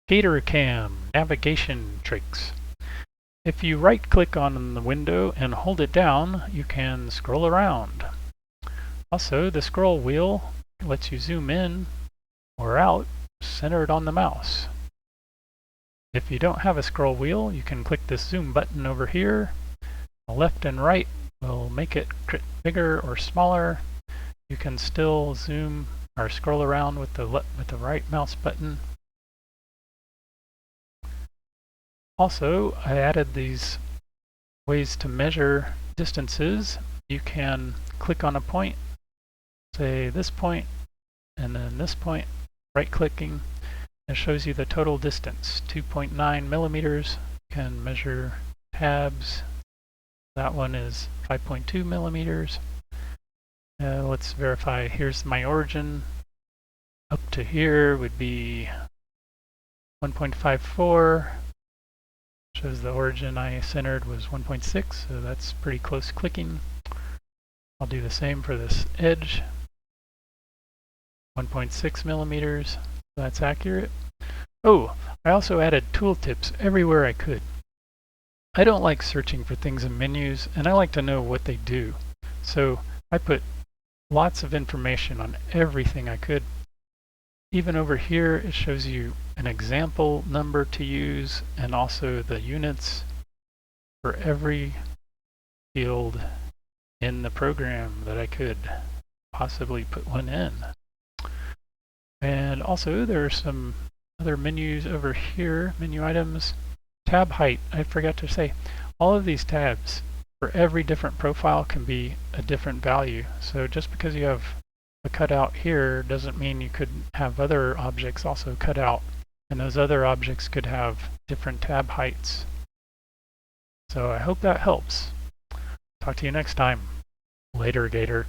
GatorCAM navigation tricks. If you right-click on the window and hold it down, you can scroll around. Also, the scroll wheel lets you zoom in or out, centered on the mouse. If you don't have a scroll wheel, you can click this zoom button over here. The left and right will make it bigger or smaller. You can still zoom or scroll around with the right mouse button. Also, I added these ways to measure distances. You can click on a point, say this point, and then this point, right-clicking. It shows you the total distance, 2.9 millimeters. You can measure tabs. That one is 5.2 millimeters. Let's verify. Here's my origin. Up to here would be 1.54. Shows the origin I centered was 1.6, so that's pretty close clicking. I'll do the same for this edge. 1.6 millimeters. That's accurate. Oh, I also added tooltips everywhere I could. I don't like searching for things in menus, and I like to know what they do. So I put lots of information on everything I could. Even over here, it shows you an example number to use and also the units for every field in the program that I could possibly put one in. And also there are some other menus over here, menu items. Tab height, I forgot to say, all of these tabs for every different profile can be a different value. So just because you have a cutout here doesn't mean you couldn't have other objects also cut out, and those other objects could have different tab heights. So I hope that helps. Talk to you next time. Later, Gator.